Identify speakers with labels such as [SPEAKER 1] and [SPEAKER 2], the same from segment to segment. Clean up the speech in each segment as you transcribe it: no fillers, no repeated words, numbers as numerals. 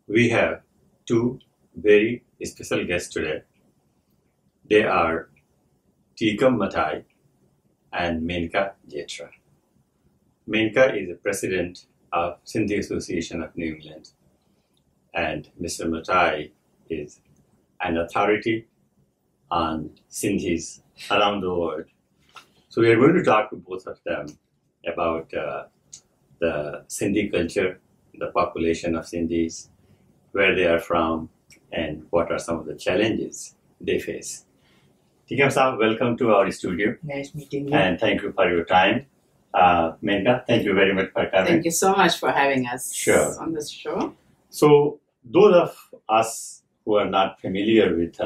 [SPEAKER 1] We have two very special guests today. They are Tikam Mathai and Menka Jetra. Menka is the president of Sindhi Association of New England, and Mr. Mathai is an authority on Sindhis around the world. So we are going to talk to both of them about the Sindhi culture, the population of Sindhis, where they are from, and what are some of the challenges they face. Tikam Saab, welcome to our studio.
[SPEAKER 2] Nice meeting you.
[SPEAKER 1] And thank you for your time. Menka, thank you very much for coming.
[SPEAKER 2] Thank you so much for having us
[SPEAKER 1] Sure.
[SPEAKER 2] on this show.
[SPEAKER 1] So, those of us who are not familiar with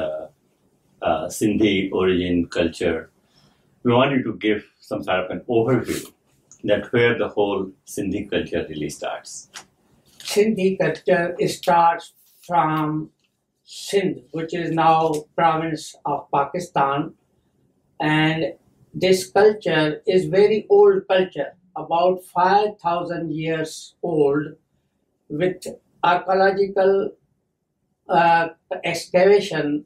[SPEAKER 1] Sindhi origin culture, we want you to give some sort of an overview that where the whole Sindhi culture really starts.
[SPEAKER 3] Sindhi culture starts from Sindh, which is now province of Pakistan, and this culture is very old culture, about 5,000 years old, with archaeological excavation.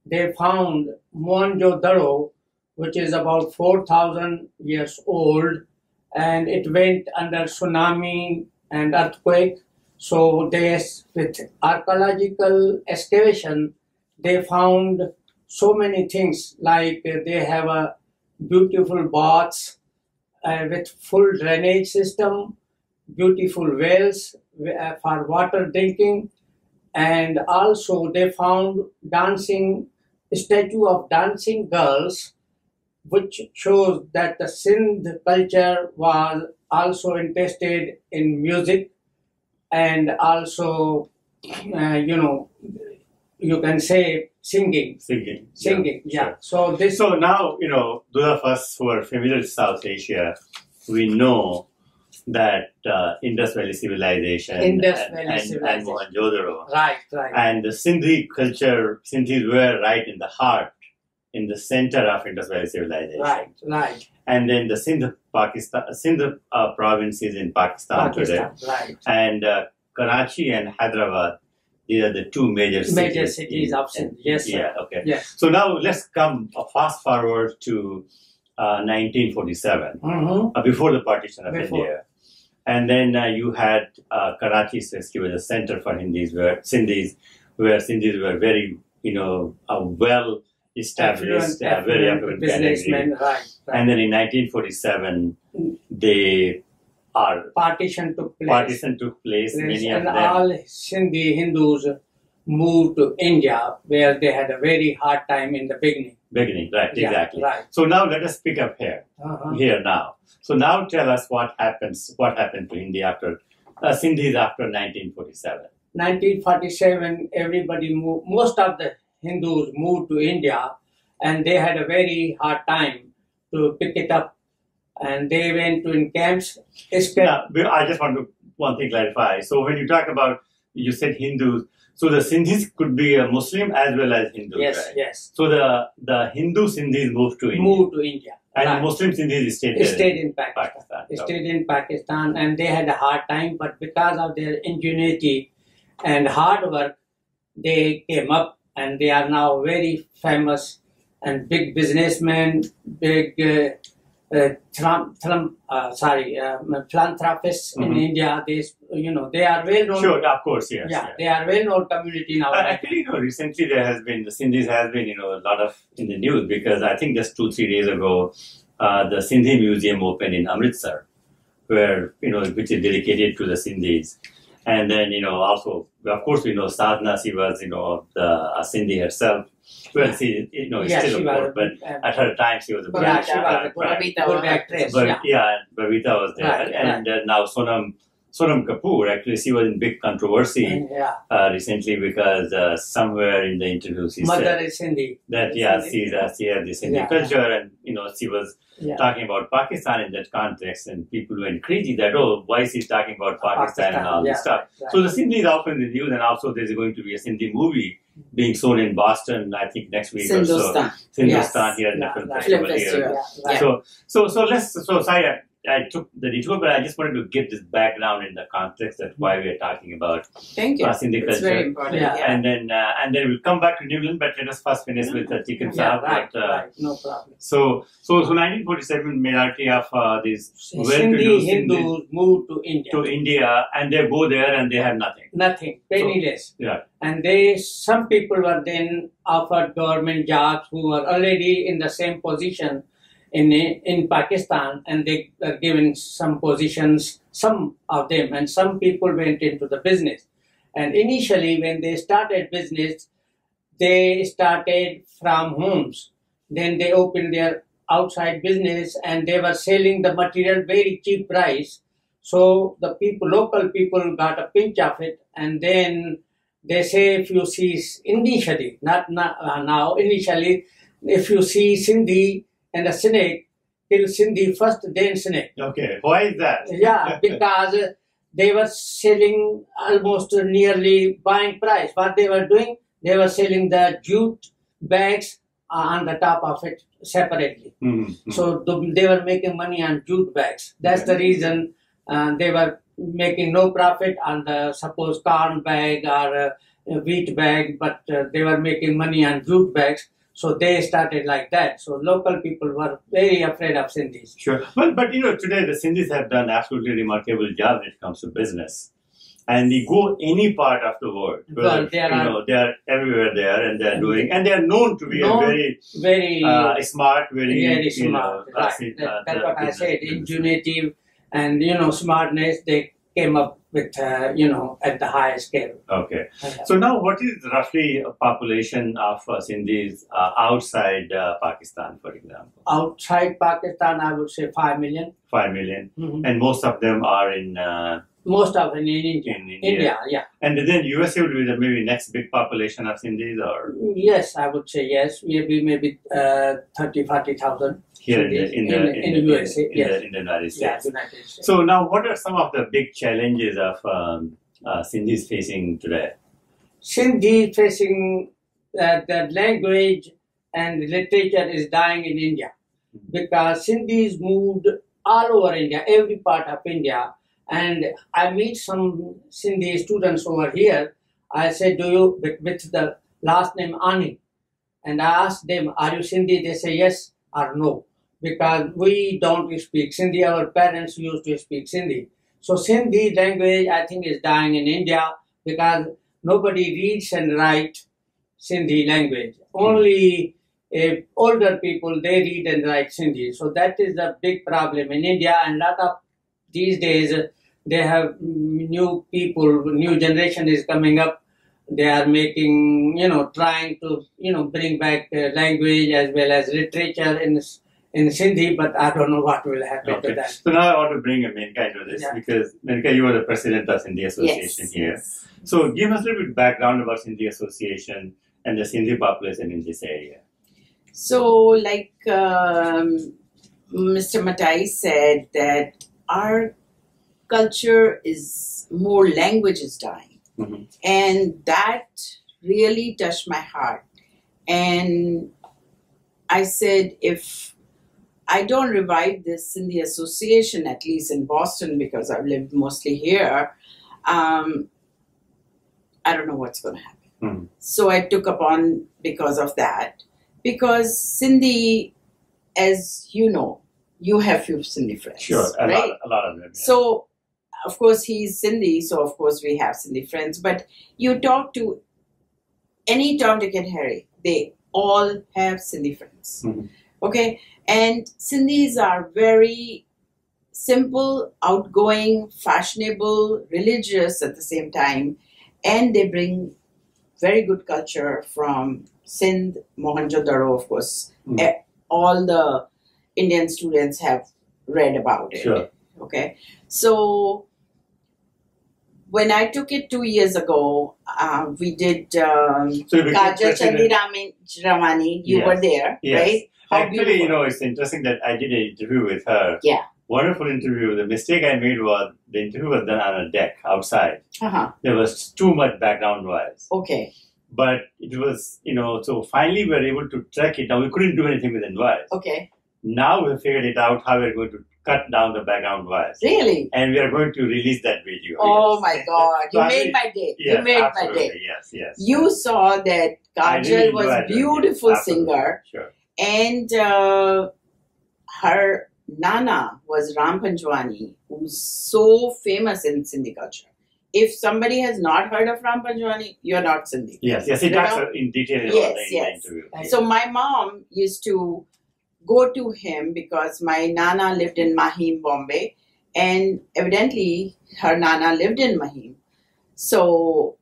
[SPEAKER 3] They found Mohenjo-daro, which is about 4,000 years old, and it went under tsunami and earthquake. So with archaeological excavation, they found so many things, like they have a beautiful baths with full drainage system, beautiful wells for water drinking, and also they found statue of dancing girls, which shows that the Sindh culture was also interested in music, and also, you can say singing.
[SPEAKER 1] Singing.
[SPEAKER 3] Yeah.
[SPEAKER 1] Sure. So now, those of us who are familiar with South Asia, we know that Indus Valley Civilization and Mohenjo-daro.
[SPEAKER 3] Right.
[SPEAKER 1] And the Sindhi culture, Sindhis were right in the heart, in the center of Indus Valley Civilization.
[SPEAKER 3] Right.
[SPEAKER 1] And then the Sindh province is in Pakistan today.
[SPEAKER 3] Right.
[SPEAKER 1] And Karachi and Hyderabad, these are the two major cities
[SPEAKER 3] of Sindh. Yes, sir.
[SPEAKER 1] Yeah, okay.
[SPEAKER 3] Yes.
[SPEAKER 1] So now let's come fast forward to 1947, before the partition of India. And then you had Karachi, Sindh was a center for Sindhis, where Sindhis were very, well established, very affluent
[SPEAKER 3] businessmen, right.
[SPEAKER 1] And then in 1947, they are
[SPEAKER 3] partition took place.
[SPEAKER 1] Many of
[SPEAKER 3] and
[SPEAKER 1] them.
[SPEAKER 3] all Sindhi Hindus moved to India, where they had a very hard time in the beginning.
[SPEAKER 1] Right,
[SPEAKER 3] Yeah,
[SPEAKER 1] exactly.
[SPEAKER 3] right.
[SPEAKER 1] So now let us pick up here now. So now tell us what happened to India after Sindhis after 1947.
[SPEAKER 3] 1947, everybody moved. Most of the Hindus moved to India, and they had a very hard time to pick it up, and they went to in camps.
[SPEAKER 1] Yeah, I just want to one thing clarify. So when you talk about, you said Hindus, so the Sindhis could be a Muslim as well as Hindus,
[SPEAKER 3] Yes,
[SPEAKER 1] right?
[SPEAKER 3] yes.
[SPEAKER 1] So the Hindu Sindhis moved to India. And
[SPEAKER 3] right.
[SPEAKER 1] the Muslim Sindhis stayed
[SPEAKER 3] in Pakistan.
[SPEAKER 1] Okay.
[SPEAKER 3] Stayed in Pakistan, and they had a hard time, but because of their ingenuity and hard work, they came up, and they are now very famous and big businessmen, big philanthropists in India. They are well known.
[SPEAKER 1] Sure, of course, yes.
[SPEAKER 3] Yeah, they are well known community now.
[SPEAKER 1] Actually, recently the Sindhis has been, a lot of in the news, because I think just 2-3 days ago, the Sindhi Museum opened in Amritsar, where, which is dedicated to the Sindhis. And then, also, of course, we know Sadhna, she was, a Sindhi herself. Well, she, still a court, but at her time she was a
[SPEAKER 3] Babita was actress.
[SPEAKER 1] Babita was there.
[SPEAKER 3] Right,
[SPEAKER 1] and now Sonam Kapoor, actually, she was in big controversy recently, because somewhere in the interview she
[SPEAKER 3] Mother
[SPEAKER 1] said
[SPEAKER 3] is Sindhi.
[SPEAKER 1] that, she had this Sindhi culture, and, she was talking about Pakistan in that context, and people went crazy that, why is he talking about Pakistan and all this stuff.
[SPEAKER 3] Right.
[SPEAKER 1] So the Sindhi is often in the news, and also there's going to be a Sindhi movie being shown in Boston, I think next week or so. Hindustan here in the film festival here.
[SPEAKER 3] Right.
[SPEAKER 1] So Saya, I took the detour, but I just wanted to give this background in the context of why we are talking about
[SPEAKER 2] Thank you.
[SPEAKER 1] Sindhi
[SPEAKER 2] It's
[SPEAKER 1] culture.
[SPEAKER 2] very important.
[SPEAKER 3] Yeah.
[SPEAKER 2] Yeah.
[SPEAKER 1] And then we'll come back to New Zealand, but let us first finish with Chicken
[SPEAKER 3] Yeah,
[SPEAKER 1] Saab.
[SPEAKER 3] right,
[SPEAKER 1] But,
[SPEAKER 3] right, no problem.
[SPEAKER 1] So 1947, majority of these
[SPEAKER 3] Sindhi
[SPEAKER 1] well-to-do
[SPEAKER 3] Hindus moved to India.
[SPEAKER 1] to India, and they go there and they have nothing.
[SPEAKER 3] Nothing, penniless.
[SPEAKER 1] Yeah.
[SPEAKER 3] And some people were then offered government jobs who were already in the same position in Pakistan, and they were given some positions, some of them, and some people went into the business. And initially, when they started business, they started from homes. Then they opened their outside business, and they were selling the material very cheap price. So the local people got a pinch of it, and then they say, if you see initially, not now, initially, if you see Sindhi and a snake, kill Sindhi first, then snake.
[SPEAKER 1] Okay, why is that?
[SPEAKER 3] Yeah, because they were selling almost nearly buying price. What they were doing, they were selling the jute bags on the top of it separately.
[SPEAKER 1] Mm-hmm.
[SPEAKER 3] So they were making money on jute bags. That's the reason they were making no profit on the suppose corn bag or wheat bag, but they were making money on jute bags. So they started like that. So local people were very afraid of Sindhis.
[SPEAKER 1] Sure. But today the Sindhis have done absolutely remarkable job when it comes to business. And they go any part of the world.
[SPEAKER 3] Well,
[SPEAKER 1] they are everywhere there, and they are doing, and they are known to be very smart, very
[SPEAKER 3] smart. Right. That's what I said.
[SPEAKER 1] business.
[SPEAKER 3] Ingenuity and smartness. They came up with at the highest scale.
[SPEAKER 1] Okay. So now, what is roughly a population of Sindhis outside Pakistan, for example?
[SPEAKER 3] Outside Pakistan, I would say 5 million.
[SPEAKER 1] 5 million,
[SPEAKER 3] Mhm.
[SPEAKER 1] and most of them are in.
[SPEAKER 3] Most of them in India.
[SPEAKER 1] In India.
[SPEAKER 3] Yeah.
[SPEAKER 1] And then USA would be the maybe next big population of Sindhis, or
[SPEAKER 3] Yes, I would say yes. Maybe 30,000-40,000
[SPEAKER 1] here
[SPEAKER 3] in the USA. Yes.
[SPEAKER 1] in the United States.
[SPEAKER 3] Yeah, United States.
[SPEAKER 1] So now, what are some of the big challenges of Sindhis facing today?
[SPEAKER 3] Sindhi facing the language and literature is dying in India because Sindhis moved all over India, every part of India. And I meet some Sindhi students over here. I said, do you, with the last name Ani? And I asked them, are you Sindhi? They say yes or no. Because we don't speak Sindhi. Our parents used to speak Sindhi. So Sindhi language, I think, is dying in India because nobody reads and writes Sindhi language. Only older people, they read and write Sindhi. So that is the big problem in India. And lot of these days, they have new people, new generation is coming up. They are making, trying to, bring back language as well as literature in Sindhi, but I don't know what will happen to that.
[SPEAKER 1] So now I want to bring Menka into this because Menka, you are the president of Sindhi Association here. So give us a little bit background about Sindhi Association and the Sindhi population in this area.
[SPEAKER 2] So, like Mr. Matai said, that our culture is more language is dying.
[SPEAKER 1] Mm-hmm.
[SPEAKER 2] And that really touched my heart. And I said, if I don't revive this Sindhi Association, at least in Boston, because I've lived mostly here, I don't know what's going to happen.
[SPEAKER 1] Mm-hmm.
[SPEAKER 2] So I took upon because of that. Because Sindhi, as you know, you have few Sindhi friends.
[SPEAKER 1] Sure, a lot of them. Yeah.
[SPEAKER 2] So, of course, he's Sindhi, so of course we have Sindhi friends. But you talk to any Tom, Dick and Harry, they all have Sindhi friends.
[SPEAKER 1] Mm-hmm.
[SPEAKER 2] Okay? And Sindhis are very simple, outgoing, fashionable, religious at the same time. And they bring very good culture from Sindh, Mohenjo-daro, of course.
[SPEAKER 1] Mm-hmm.
[SPEAKER 2] All the Indian students have read about it.
[SPEAKER 1] Sure.
[SPEAKER 2] Okay. So, when I took it 2 years ago, we did Kajal Chandiramani. You were there, right?
[SPEAKER 1] Actually, it's interesting that I did an interview with her.
[SPEAKER 2] Yeah.
[SPEAKER 1] Wonderful interview. The mistake I made was the interview was done on a deck outside.
[SPEAKER 2] Uh-huh.
[SPEAKER 1] There was too much background noise.
[SPEAKER 2] Okay.
[SPEAKER 1] But it was, so finally we were able to track it. Now, we couldn't do anything with the noise.
[SPEAKER 2] Okay.
[SPEAKER 1] now we figured it out how we're going to cut down the background voice.
[SPEAKER 2] Really?
[SPEAKER 1] And we are going to release that video.
[SPEAKER 2] Oh
[SPEAKER 1] yes.
[SPEAKER 2] my God!
[SPEAKER 1] So
[SPEAKER 2] You
[SPEAKER 1] I
[SPEAKER 2] made
[SPEAKER 1] mean,
[SPEAKER 2] my day.
[SPEAKER 1] yes,
[SPEAKER 2] You made my
[SPEAKER 1] absolutely.
[SPEAKER 2] day.
[SPEAKER 1] Yes, yes.
[SPEAKER 2] You saw that
[SPEAKER 1] I
[SPEAKER 2] Kajal
[SPEAKER 1] really
[SPEAKER 2] was
[SPEAKER 1] enjoyed
[SPEAKER 2] a
[SPEAKER 1] it, yes,
[SPEAKER 2] beautiful
[SPEAKER 1] absolutely.
[SPEAKER 2] singer,
[SPEAKER 1] Sure.
[SPEAKER 2] and her Nana was Ram Panjwani, who's so famous in Sindhi culture. If somebody has not heard of Ram Panjwani, you're not Sindhi.
[SPEAKER 1] Yes, yes. He
[SPEAKER 2] You
[SPEAKER 1] talks
[SPEAKER 2] know?
[SPEAKER 1] in detail about
[SPEAKER 2] Yes,
[SPEAKER 1] the
[SPEAKER 2] yes.
[SPEAKER 1] interview.
[SPEAKER 2] So my mom used to go to him because my Nana lived in Mahim, Bombay, and evidently her Nana lived in Mahim. So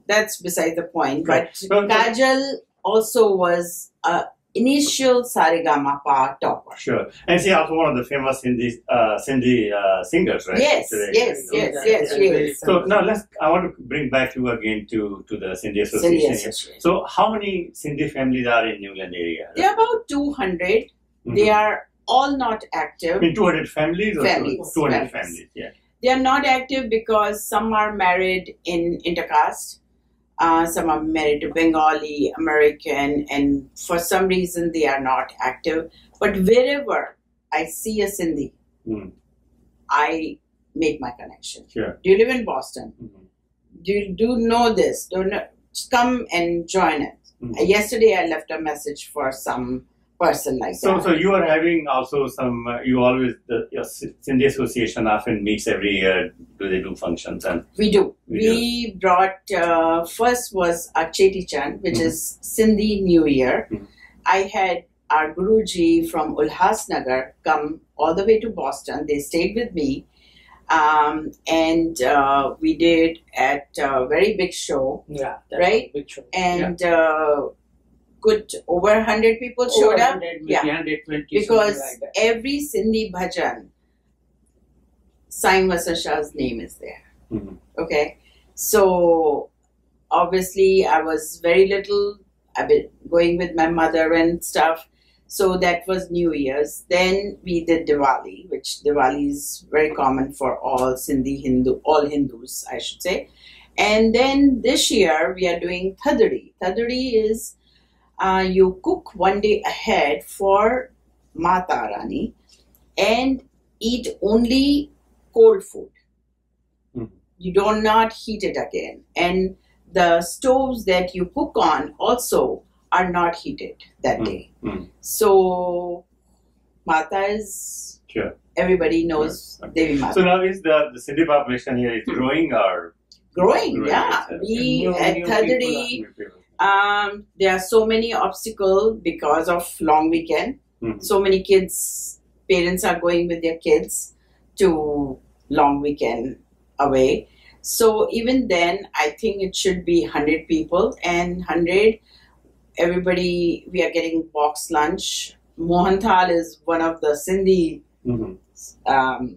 [SPEAKER 2] that's beside the point.
[SPEAKER 1] Right.
[SPEAKER 2] But Kajal also was a initial Saregama topper.
[SPEAKER 1] Sure. And she's also one of the famous Sindhi singers, right?
[SPEAKER 2] Yes,
[SPEAKER 1] Today,
[SPEAKER 2] yes,
[SPEAKER 1] you know.
[SPEAKER 2] yes, yes,
[SPEAKER 3] Very
[SPEAKER 2] yes.
[SPEAKER 1] So now I want to bring back you again to the Sindhi
[SPEAKER 2] Sindhi
[SPEAKER 1] Association.
[SPEAKER 2] Association.
[SPEAKER 1] So how many Sindhi families are in New England area?
[SPEAKER 2] There are about 200.
[SPEAKER 1] Mhm.
[SPEAKER 2] They are all not
[SPEAKER 1] I
[SPEAKER 2] active.
[SPEAKER 1] mean 200 families or
[SPEAKER 2] Families,
[SPEAKER 1] 200
[SPEAKER 2] families.
[SPEAKER 1] families, yeah.
[SPEAKER 2] They are not active because some are married in intercaste. Some are married to Bengali, American, and for some reason they are not active. But wherever I see a Sindhi,
[SPEAKER 1] Mm.
[SPEAKER 2] I make my connection.
[SPEAKER 1] Sure.
[SPEAKER 2] Do you live in Boston?
[SPEAKER 1] Mhm.
[SPEAKER 2] Do you know this? Just come and join it.
[SPEAKER 1] Mhm.
[SPEAKER 2] Yesterday I left a message for some person like that.
[SPEAKER 1] So you are having also some, you always, your Sindhi Association often meets every year. Do they do functions? And
[SPEAKER 2] We do.
[SPEAKER 1] We
[SPEAKER 2] We brought, first was a Cheti Chand, which
[SPEAKER 1] Mhm.
[SPEAKER 2] is Sindhi New Year.
[SPEAKER 1] Mhm.
[SPEAKER 2] I had our Guruji from Ulhasnagar come all the way to Boston. They stayed with me. And we did at a very big show.
[SPEAKER 3] Yeah.
[SPEAKER 2] Right?
[SPEAKER 3] Big show.
[SPEAKER 2] And good over 100 people showed
[SPEAKER 3] Over
[SPEAKER 2] up.
[SPEAKER 3] 100, maybe
[SPEAKER 2] Yeah.
[SPEAKER 3] 120,
[SPEAKER 2] Because
[SPEAKER 3] something like that.
[SPEAKER 2] every Sindhi bhajan, Sai Vasan Shah's name is there.
[SPEAKER 1] Mhm.
[SPEAKER 2] Okay, so obviously I was very little. I've been going with my mother and stuff. So that was New Year's. Then we did Diwali, which Diwali is very common for all all Hindus, I should say. And then this year we are doing Thadri. Thadri is you cook one day ahead for Mata Rani and eat only cold food.
[SPEAKER 1] Mhm.
[SPEAKER 2] You do not heat it again. And the stoves that you cook on also are not heated that day.
[SPEAKER 1] Mhm.
[SPEAKER 2] So Mata is,
[SPEAKER 1] Sure.
[SPEAKER 2] everybody knows
[SPEAKER 1] Okay.
[SPEAKER 2] Devi Mata.
[SPEAKER 1] So now is the Sindhi population here is growing or
[SPEAKER 2] Growing, yeah.
[SPEAKER 1] yes, okay.
[SPEAKER 2] We
[SPEAKER 3] New
[SPEAKER 2] at
[SPEAKER 3] people
[SPEAKER 2] Thadri,
[SPEAKER 1] new people?
[SPEAKER 2] there are so many obstacles because of long weekend.
[SPEAKER 1] Mhm.
[SPEAKER 2] So many kids, parents are going with their kids to long weekend away. So even then, I think it should be 100 people and 100. Everybody, we are getting box lunch. Mohanthal is one of the Sindhi
[SPEAKER 1] Mhm.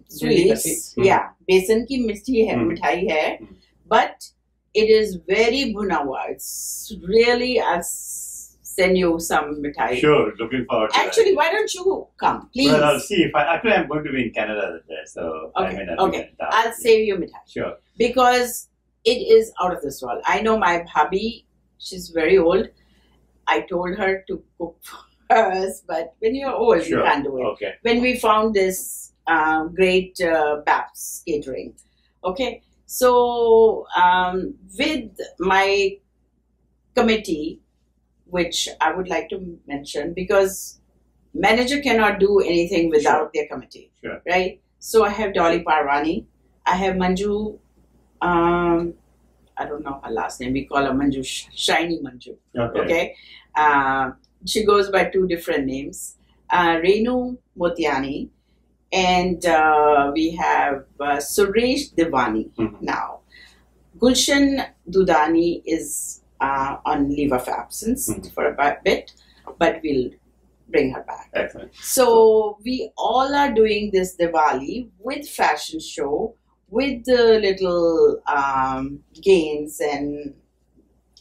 [SPEAKER 2] sweets.
[SPEAKER 1] Mhm.
[SPEAKER 2] Yeah, besan ki mithai hai,
[SPEAKER 1] Mhm.
[SPEAKER 2] mithai hai,
[SPEAKER 1] Mhm.
[SPEAKER 2] but it is very bhunawa. It's really, I'll send you some mithai.
[SPEAKER 1] Sure, looking forward to
[SPEAKER 2] Actually, why don't you come, please?
[SPEAKER 1] that. Well, I'll see if I'm going to be in Canada there, so I
[SPEAKER 2] Okay,
[SPEAKER 1] may not be
[SPEAKER 2] okay.
[SPEAKER 1] in town.
[SPEAKER 2] I'll save you mithai
[SPEAKER 1] Sure.
[SPEAKER 2] because it is out of this world. I know my bhabhi, she's very old. I told her to cook for us, but when you're old,
[SPEAKER 1] Sure.
[SPEAKER 2] you can't do it.
[SPEAKER 1] Okay.
[SPEAKER 2] When we found this great BAPS catering. Okay, so with my committee, which I would like to mention, because manager cannot do anything without their committee,
[SPEAKER 1] Sure.
[SPEAKER 2] right? So I have Dolly Parwani, I have Manju, I don't know her last name, we call her Manju, Shiny Manju.
[SPEAKER 1] Okay.
[SPEAKER 2] Okay, she goes by two different names, Renu Motiani, and we have Suresh Devani
[SPEAKER 1] Mhm.
[SPEAKER 2] now. Gulshan Dudani is on leave of absence
[SPEAKER 1] Mhm.
[SPEAKER 2] for a bit, but we'll bring her back.
[SPEAKER 1] Excellent.
[SPEAKER 2] So we all are doing this Diwali with fashion show, with the little games and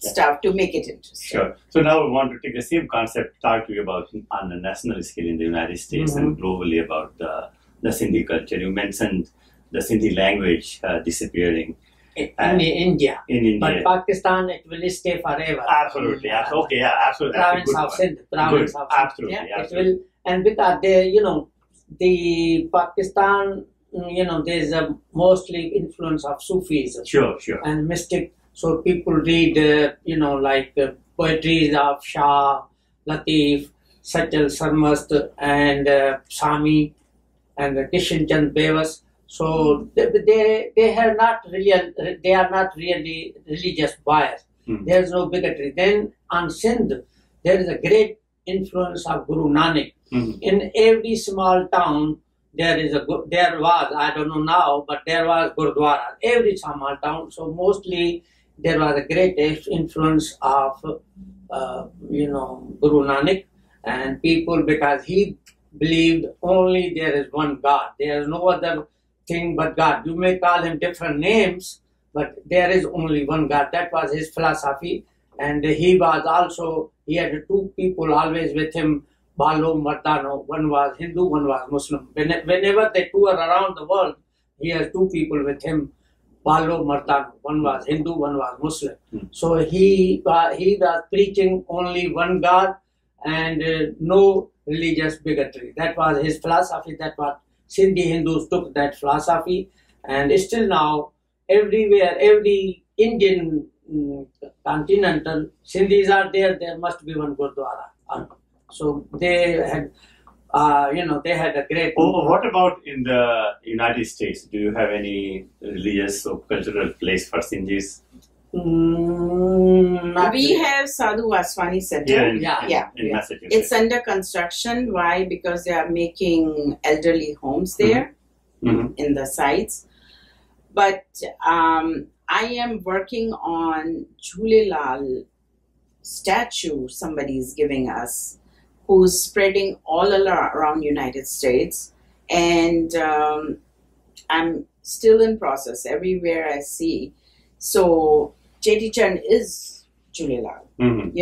[SPEAKER 2] stuff to make it interesting.
[SPEAKER 1] Sure. So now we want to take the same concept, talk to you about on a national scale in the United States and globally about the Sindhi culture. You mentioned the Sindhi language disappearing.
[SPEAKER 3] in India.
[SPEAKER 1] In India.
[SPEAKER 3] But Pakistan, it will stay forever.
[SPEAKER 1] Absolutely. Okay, yeah, absolutely. That's a
[SPEAKER 3] Province
[SPEAKER 1] good
[SPEAKER 3] of
[SPEAKER 1] point.
[SPEAKER 3] Sindh. Province
[SPEAKER 1] Good.
[SPEAKER 3] of Sindh.
[SPEAKER 1] Absolutely.
[SPEAKER 3] Yeah,
[SPEAKER 1] Absolutely.
[SPEAKER 3] it will, and because they, the Pakistan, there's a mostly influence of Sufism
[SPEAKER 1] Sure.
[SPEAKER 3] and mystic. So people read, poetries of Shah, Latif, Sajjal Sarmast, and Sami, and Kishan Chand Bewas. So they are not really religious bias.
[SPEAKER 1] Mm.
[SPEAKER 3] There is no bigotry. Then on Sindh, there is a great influence of Guru Nanak.
[SPEAKER 1] Mhm.
[SPEAKER 3] In every small town, there was, I don't know now, but there was Gurdwara. Every small town. So mostly there was a great influence of, Guru Nanak, and people, because he believed only there is one God. There is no other thing but God. You may call him different names, but there is only one God. That was his philosophy. And he had two people always with him, Balo, Mardano. One was Hindu, one was Muslim. Whenever they tour around the world, he has two people with him, Balo, Mardano. One was Hindu, one was Muslim. So he was preaching only one God and no religious bigotry. That was his philosophy. That was Sindhi Hindus took that philosophy, and still now everywhere, every Indian continental Sindhis are there. There must be one Gurdwara. So they had, they had a great.
[SPEAKER 1] Oh, what about in the United States? Do you have any religious or cultural place for Sindhis?
[SPEAKER 3] Not
[SPEAKER 2] We
[SPEAKER 3] really.
[SPEAKER 2] have Sadhu Vaswani Center.
[SPEAKER 1] Here in,
[SPEAKER 3] Yeah.
[SPEAKER 1] in
[SPEAKER 3] Yeah.
[SPEAKER 1] Massachusetts.
[SPEAKER 2] It's under construction. Why? Because they are making elderly homes there
[SPEAKER 1] Mhm.
[SPEAKER 2] in the sites. But I am working on Jhulelal statue somebody is giving us, who's spreading all around United States, and I'm still in process everywhere I see. So Cheti Chand is Jhulelal.
[SPEAKER 1] Mhm.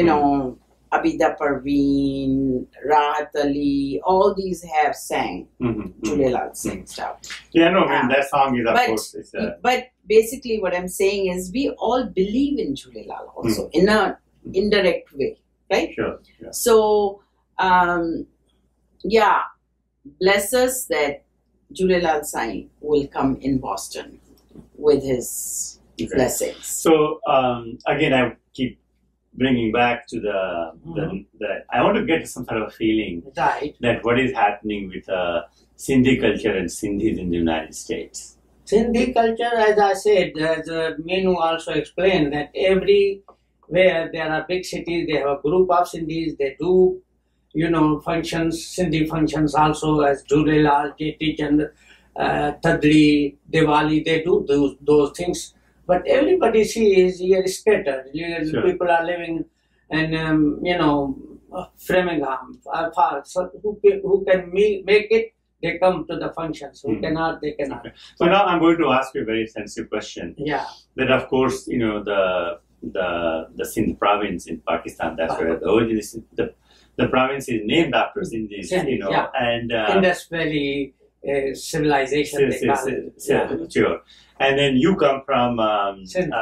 [SPEAKER 2] Abida Parveen, Rahat Ali, all these have sang
[SPEAKER 1] Mhm.
[SPEAKER 2] Jhulelal sing stuff.
[SPEAKER 1] Yeah, no, I mean, that song is, of
[SPEAKER 2] But-
[SPEAKER 1] course, it's
[SPEAKER 2] But basically, what I'm saying is, we all believe in Jhulelal also in a indirect way, right?
[SPEAKER 1] sure.
[SPEAKER 2] So, bless us that Jhulelal Sai will come in Boston with his
[SPEAKER 1] Okay.
[SPEAKER 2] blessings.
[SPEAKER 1] So, again, I keep bringing back to the I want to get some sort of a feeling
[SPEAKER 3] Right.
[SPEAKER 1] that what is happening with Sindhi culture and Sindhis in the United States.
[SPEAKER 3] Sindhi culture, as I said, as Meenu also explained, that everywhere there are big cities, they have a group of Sindhis, they do, functions, Sindhi functions also, as Jhulelal, Cheti Chand, Tadli, Diwali, they do those things. But everybody sees here scattered.
[SPEAKER 1] Sure.
[SPEAKER 3] People are living in, Framingham, far. So who can make it, they come to the functions. Who cannot, they cannot.
[SPEAKER 1] Okay. So now I'm going to ask you a very sensitive question.
[SPEAKER 3] Yeah.
[SPEAKER 1] That, of course, the Sindh province in Pakistan, that's where the origin is. The province is named after Sindhis,
[SPEAKER 3] Sindhis, yeah.
[SPEAKER 1] and
[SPEAKER 3] Indus Valley civilization, they call it. Yeah.
[SPEAKER 1] sure. And then you come from
[SPEAKER 3] Sindh.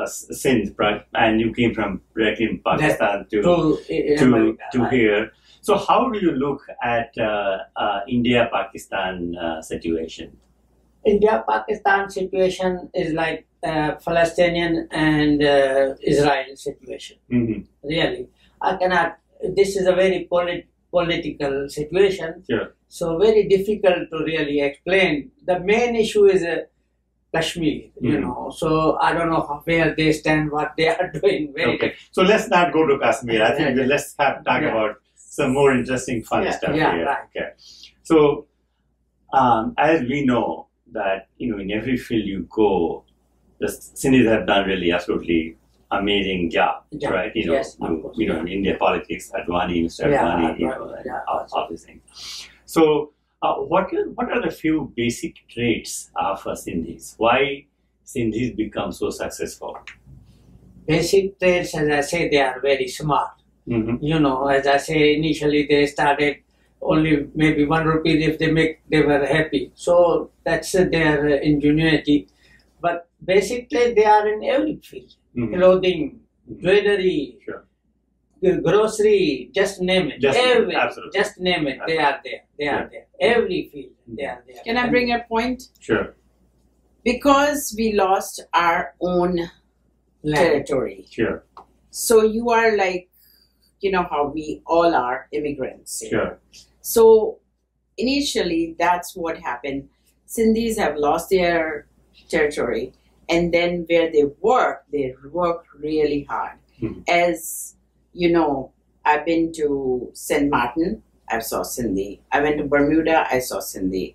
[SPEAKER 1] Sindh, and you came from directly in Pakistan to
[SPEAKER 3] America, right?
[SPEAKER 1] here. So how do you look at India-Pakistan situation?
[SPEAKER 3] India-Pakistan situation is like Palestinian and Israel situation.
[SPEAKER 1] Mm-hmm.
[SPEAKER 3] Really, I cannot. This is a very political situation.
[SPEAKER 1] Sure.
[SPEAKER 3] So very difficult to really explain. The main issue is Kashmir, So I don't know where they stand, what they are doing. Very
[SPEAKER 1] Okay. So let's not go to Kashmir. I think let's talk about some more interesting, fun stuff here.
[SPEAKER 3] Right.
[SPEAKER 1] Okay. So as we know that in every field you go, the Sindhis have done really absolutely amazing job, right?
[SPEAKER 3] Yes, of course.
[SPEAKER 1] In India politics, Advani, Mr. Advani, all these things. So, what are the few basic traits of Sindhis? Why Sindhis become so successful?
[SPEAKER 3] Basic traits, as I say, they are very smart.
[SPEAKER 1] Mm-hmm.
[SPEAKER 3] As I say, initially they started only maybe 1 rupee if they were happy. So that's their ingenuity. but basically they are in every field. Clothing, jewelry,
[SPEAKER 1] Sure.
[SPEAKER 3] Grocery, just name it. Every,
[SPEAKER 1] absolutely.
[SPEAKER 3] just name it. They are there. They are there. Every field, they are there.
[SPEAKER 2] Can I bring a point?
[SPEAKER 1] Sure.
[SPEAKER 2] Because we lost our own
[SPEAKER 3] Land.
[SPEAKER 2] territory.
[SPEAKER 1] Sure.
[SPEAKER 2] So you are like, you know how we all are immigrants.
[SPEAKER 1] Sure.
[SPEAKER 2] So initially, that's what happened. Sindhis have lost their territory, and then where they work really hard. As you know, I've been to St. Martin, I saw Sindhi. I went to Bermuda, I saw Sindhi.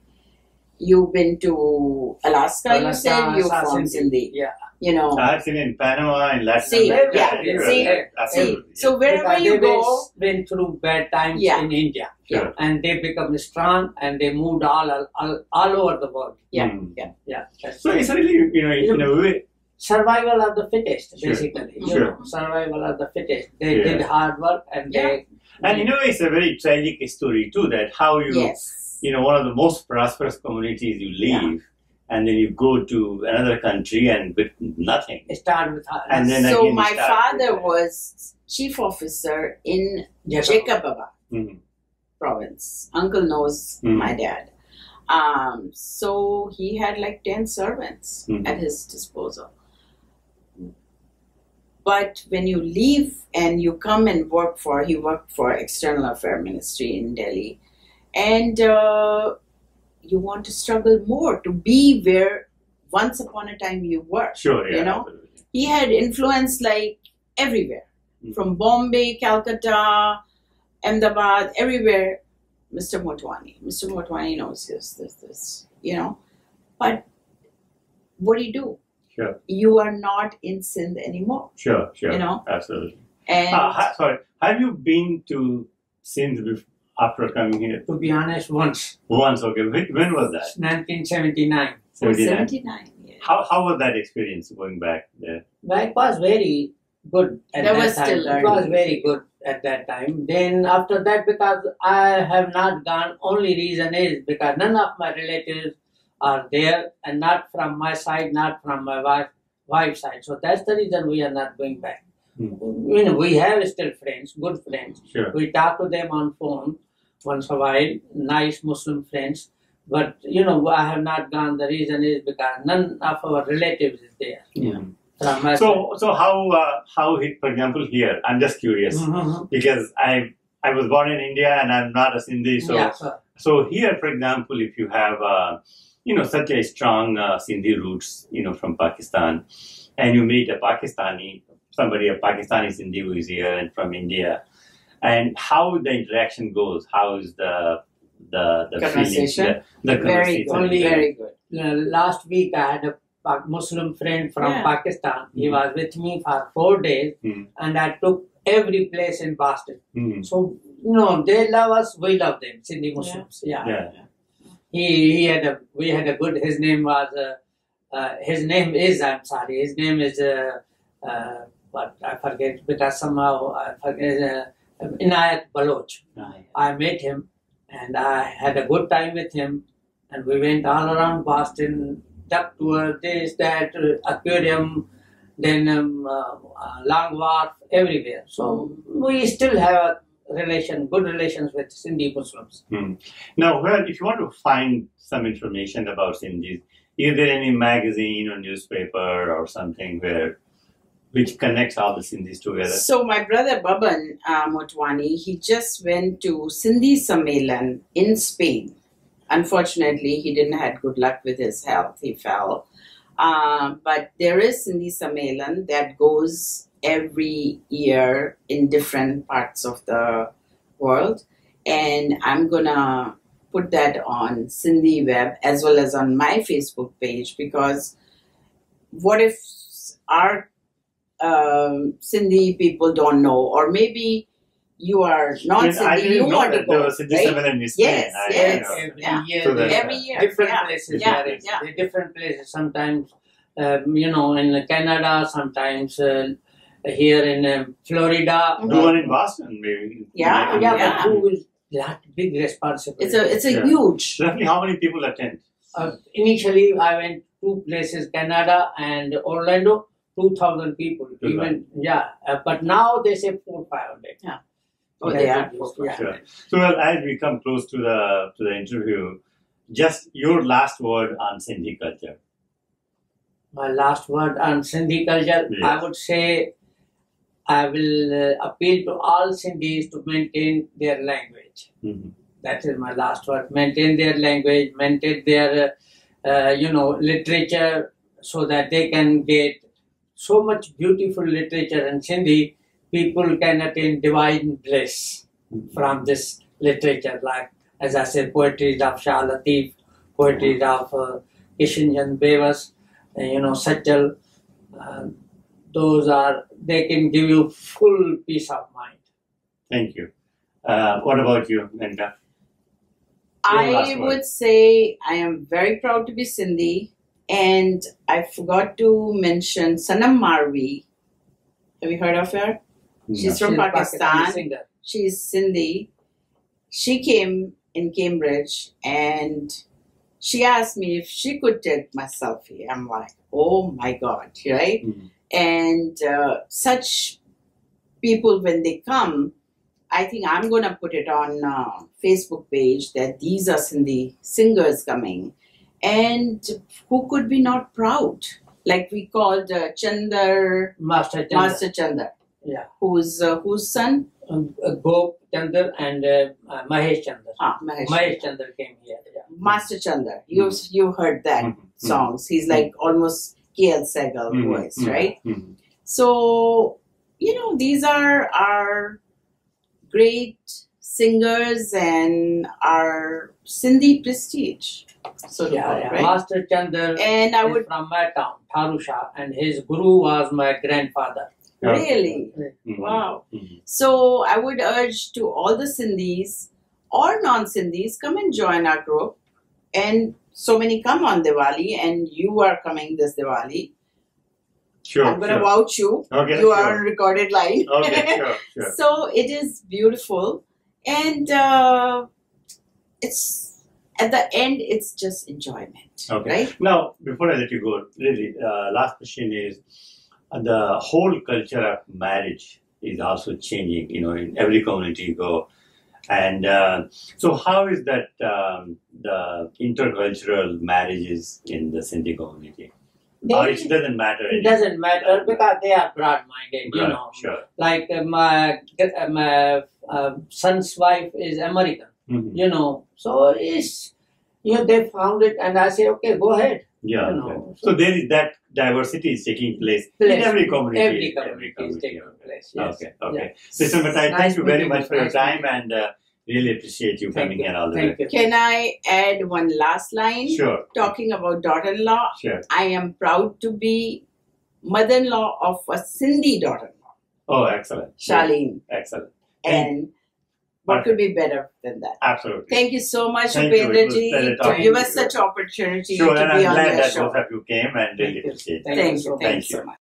[SPEAKER 2] You've been to Alaska, you said you're from Sindhi.
[SPEAKER 3] Yeah.
[SPEAKER 2] You know.
[SPEAKER 1] I've seen in Panama and Latin
[SPEAKER 2] See,
[SPEAKER 1] America.
[SPEAKER 2] yeah, see,
[SPEAKER 1] absolutely.
[SPEAKER 2] So wherever
[SPEAKER 3] Because
[SPEAKER 2] you
[SPEAKER 3] they
[SPEAKER 2] go,
[SPEAKER 3] been through bad times
[SPEAKER 2] Yeah.
[SPEAKER 3] in India,
[SPEAKER 1] Sure.
[SPEAKER 3] and they become strong, and they moved all over the world.
[SPEAKER 2] yeah,
[SPEAKER 1] Mm.
[SPEAKER 2] yeah.
[SPEAKER 3] Yeah. That's
[SPEAKER 1] So it's really, in a way,
[SPEAKER 3] survival of the fittest,
[SPEAKER 1] Sure.
[SPEAKER 3] basically. You
[SPEAKER 1] Sure.
[SPEAKER 3] know, survival of the fittest. They
[SPEAKER 1] Yeah.
[SPEAKER 3] did hard work, and
[SPEAKER 2] Yeah.
[SPEAKER 1] and in a way, it's a very tragic story too. That how you,
[SPEAKER 2] Yes.
[SPEAKER 1] one of the most prosperous communities you leave, and then you go to another country and with nothing.
[SPEAKER 3] they start with hard.
[SPEAKER 1] And then
[SPEAKER 2] So
[SPEAKER 1] again,
[SPEAKER 2] my
[SPEAKER 1] you start
[SPEAKER 2] father
[SPEAKER 1] with-
[SPEAKER 2] was chief officer in
[SPEAKER 3] Jacob.
[SPEAKER 2] Jacobaba
[SPEAKER 1] Mhm.
[SPEAKER 2] province. Uncle knows
[SPEAKER 1] Mhm.
[SPEAKER 2] my dad. So he had like 10 servants
[SPEAKER 1] Mhm.
[SPEAKER 2] at his disposal. But when you leave and you come and he worked for External Affairs Ministry in Delhi, and you want to struggle more to be where once upon a time you were.
[SPEAKER 1] Sure, yeah,
[SPEAKER 2] You know?
[SPEAKER 1] absolutely.
[SPEAKER 2] He had influence like everywhere,
[SPEAKER 1] Mhm.
[SPEAKER 2] from Bombay, Calcutta, Ahmedabad, everywhere. Mr. Motwani knows this, But what do?
[SPEAKER 1] Sure.
[SPEAKER 2] You are not in Sindh anymore,
[SPEAKER 1] Sure, absolutely.
[SPEAKER 2] And
[SPEAKER 1] Sorry, have you been to Sindh after coming here?
[SPEAKER 3] To be honest, once,
[SPEAKER 1] Once, okay. When was that?
[SPEAKER 3] 1979.
[SPEAKER 1] 79.
[SPEAKER 2] 79 years.
[SPEAKER 1] How was that experience going back there?
[SPEAKER 3] Well, it was very good at
[SPEAKER 2] That
[SPEAKER 3] that
[SPEAKER 2] was
[SPEAKER 3] time.
[SPEAKER 2] still
[SPEAKER 3] It was
[SPEAKER 2] learning.
[SPEAKER 3] very good at that time. Then after that, because I have not gone, only reason is because none of my relatives are there, and not from my side, not from my wife's side. So that's the reason we are not going back. We have still friends, good friends.
[SPEAKER 1] Sure.
[SPEAKER 3] We talk to them on phone once a while, nice Muslim friends. But I have not gone. The reason is because none of our relatives is there.
[SPEAKER 1] Yeah.
[SPEAKER 3] From my
[SPEAKER 1] So how for example here, I'm just curious
[SPEAKER 3] side.
[SPEAKER 1] because I was born in India and I'm not a Sindhi, so
[SPEAKER 3] Yeah, sir.
[SPEAKER 1] so here, for example, if you have such a strong Sindhi roots, from Pakistan, and you meet a Pakistani, somebody, a Pakistani Sindhi who is here and from India, and how the interaction goes, how is the
[SPEAKER 2] Conversation?
[SPEAKER 1] feeling, the
[SPEAKER 2] Very
[SPEAKER 1] conversation.
[SPEAKER 2] good,
[SPEAKER 3] Only-
[SPEAKER 2] very good.
[SPEAKER 3] Last week I had a Muslim friend from
[SPEAKER 2] Yeah.
[SPEAKER 3] Pakistan. He was with me for 4 days, and I took every place in Boston.
[SPEAKER 1] Mhm.
[SPEAKER 3] So they love us, we love them, Sindhi Muslims. Yeah.
[SPEAKER 1] Yeah.
[SPEAKER 3] We had a good. His name is. I'm sorry. His name is. But I forget because somehow I forget. Inayat Baloch. I met him, and I had a good time with him, and we went all around Boston, duck tour, this, that, aquarium, then Long Wharf, everywhere. So we still have a good relations with Sindhi Muslims.
[SPEAKER 1] Now, if you want to find some information about Sindhis, is there any magazine or newspaper or something which connects all the Sindhis together?
[SPEAKER 2] So my brother Baban Motwani, he just went to Sindhi Sammelan in Spain. Unfortunately, he didn't have good luck with his health. He fell. But there is Sindhi Sammelan that goes every year in different parts of the world. And I'm going to put that on Sindhi Web as well as on my Facebook page, because what if our Sindhi people don't know, or maybe you are not
[SPEAKER 1] I
[SPEAKER 2] Sindhi,
[SPEAKER 1] didn't
[SPEAKER 2] you
[SPEAKER 1] know
[SPEAKER 2] want to
[SPEAKER 1] that there
[SPEAKER 2] go,
[SPEAKER 1] was Sindhi
[SPEAKER 2] right?
[SPEAKER 1] Sammelan in Spain.
[SPEAKER 2] Yes,
[SPEAKER 1] I-
[SPEAKER 2] yes.
[SPEAKER 3] Every
[SPEAKER 2] Yeah.
[SPEAKER 3] year,
[SPEAKER 1] So
[SPEAKER 3] they
[SPEAKER 1] that's-
[SPEAKER 2] Every year,
[SPEAKER 3] different
[SPEAKER 2] yeah.
[SPEAKER 3] places.
[SPEAKER 2] Yeah,
[SPEAKER 3] there is.
[SPEAKER 2] yeah.
[SPEAKER 3] They're different places. Sometimes, in Canada. Sometimes here in Florida.
[SPEAKER 1] Do one in Boston, maybe.
[SPEAKER 2] Yeah,
[SPEAKER 3] Yeah,
[SPEAKER 2] yeah.
[SPEAKER 3] but who will that big responsibility?
[SPEAKER 2] It's a
[SPEAKER 1] Yeah.
[SPEAKER 2] huge.
[SPEAKER 1] Roughly how many people attend?
[SPEAKER 3] Initially, I went two places, Canada and Orlando, 2,000 people. Even but now they say 400-500.
[SPEAKER 2] Yeah. Oh, they are.
[SPEAKER 3] Yeah.
[SPEAKER 1] Sure. So, well, as we come close to the interview, just your last word on Sindhi culture.
[SPEAKER 3] My last word on Sindhi culture,
[SPEAKER 1] Yes.
[SPEAKER 3] I would say I will appeal to all Sindhis to maintain their language.
[SPEAKER 1] Mm-hmm.
[SPEAKER 3] That is my last word. Maintain their language, maintain their, literature, so that they can get so much beautiful literature in Sindhi. People can attain divine bliss from this literature. Like, as I said, poetry of Shah Latif, poetry of Kishan Bewas, Satchal. They can give you full peace of mind.
[SPEAKER 1] Thank you. What about you, Menka? Your last
[SPEAKER 2] I
[SPEAKER 1] word.
[SPEAKER 2] would say I am very proud to be Sindhi, and I forgot to mention Sanam Marvi. Have you heard of her? She's from
[SPEAKER 3] She's a
[SPEAKER 2] Pakistan.
[SPEAKER 3] Pakistani singer.
[SPEAKER 2] She's Sindhi. She came in Cambridge and she asked me if she could take my selfie. I'm like, oh my God, right?
[SPEAKER 1] Mhm.
[SPEAKER 2] And such people, when they come, I think I'm going to put it on Facebook page that these are Sindhi singers coming. And who could be not proud? Like we called Chandar,
[SPEAKER 3] Master Chandra.
[SPEAKER 2] Master Chandar,
[SPEAKER 3] Yeah.
[SPEAKER 2] whose son?
[SPEAKER 3] Gop Chandra and Mahesh Chandra.
[SPEAKER 2] Mahesh.
[SPEAKER 3] Mahesh Chandra came here. Yeah.
[SPEAKER 2] Master Chandar. You heard that
[SPEAKER 1] Mhm.
[SPEAKER 2] songs. He's like almost KL Sehgal
[SPEAKER 1] Mhm.
[SPEAKER 2] voice,
[SPEAKER 1] Mhm.
[SPEAKER 2] right?
[SPEAKER 1] Mhm.
[SPEAKER 2] So, these are our great singers and our Sindhi prestige. So,
[SPEAKER 3] Yeah.
[SPEAKER 2] right?
[SPEAKER 3] Master Chandra
[SPEAKER 2] And I
[SPEAKER 3] is
[SPEAKER 2] would
[SPEAKER 3] from my town, Tharusha, and his guru was my grandfather.
[SPEAKER 2] really,
[SPEAKER 1] Mhm.
[SPEAKER 2] wow.
[SPEAKER 1] Mhm.
[SPEAKER 2] So, I would urge to all the Sindhis or non-Sindhis, come and join our group. And so many come on Diwali, and you are coming this Diwali.
[SPEAKER 1] Sure.
[SPEAKER 2] I'm going to
[SPEAKER 1] sure.
[SPEAKER 2] vouch you.
[SPEAKER 1] Okay.
[SPEAKER 2] You
[SPEAKER 1] sure.
[SPEAKER 2] are on recorded line.
[SPEAKER 1] Okay. Sure.
[SPEAKER 2] So it is beautiful, and it's at the end, it's just enjoyment,
[SPEAKER 1] Okay.
[SPEAKER 2] right?
[SPEAKER 1] Now, before I let you go, really, last question is the whole culture of marriage is also changing. In every community you go, and so how is that the intercultural marriages in the Sindhi community? Or it doesn't matter.
[SPEAKER 3] It doesn't matter because they are broad-minded,
[SPEAKER 1] Sure.
[SPEAKER 3] Like my son's wife is American,
[SPEAKER 1] Mhm.
[SPEAKER 3] So it's, they found it, and I say, okay, go ahead.
[SPEAKER 1] Yeah.
[SPEAKER 3] You know,
[SPEAKER 1] okay. So there is that diversity is taking place in every community.
[SPEAKER 3] Every community is taking place. Yes.
[SPEAKER 1] Okay.
[SPEAKER 3] Yeah.
[SPEAKER 1] Mr. Matai,
[SPEAKER 3] Nice
[SPEAKER 1] thank you very
[SPEAKER 3] meeting
[SPEAKER 1] much
[SPEAKER 3] you.
[SPEAKER 1] for your
[SPEAKER 3] Nice
[SPEAKER 1] time,
[SPEAKER 3] meeting
[SPEAKER 1] and really appreciate you coming here all the way.
[SPEAKER 3] Thank you.
[SPEAKER 2] Can I add one last line?
[SPEAKER 1] Sure.
[SPEAKER 2] Talking about daughter-in-law,
[SPEAKER 1] Sure.
[SPEAKER 2] I am proud to be mother-in-law of a Sindhi daughter-in-law,
[SPEAKER 1] Oh, excellent.
[SPEAKER 2] Charlene.
[SPEAKER 1] Excellent.
[SPEAKER 2] And what could be better than that?
[SPEAKER 1] Absolutely.
[SPEAKER 2] Thank you so much,
[SPEAKER 1] Thank you. It was
[SPEAKER 2] Upendra
[SPEAKER 1] a
[SPEAKER 2] ji,
[SPEAKER 1] pleasure
[SPEAKER 2] to
[SPEAKER 1] talking
[SPEAKER 2] give
[SPEAKER 1] to
[SPEAKER 2] us
[SPEAKER 1] you.
[SPEAKER 2] such opportunity
[SPEAKER 1] Sure,
[SPEAKER 2] to
[SPEAKER 1] and
[SPEAKER 2] be
[SPEAKER 1] I'm
[SPEAKER 2] on
[SPEAKER 1] glad
[SPEAKER 2] your
[SPEAKER 1] that
[SPEAKER 2] show.
[SPEAKER 1] both of you came and really
[SPEAKER 3] Thank you.
[SPEAKER 1] appreciate it.
[SPEAKER 3] Thank you
[SPEAKER 2] Thank
[SPEAKER 3] so
[SPEAKER 2] you.
[SPEAKER 3] much.
[SPEAKER 2] Thank you
[SPEAKER 1] Thank you.
[SPEAKER 2] so much.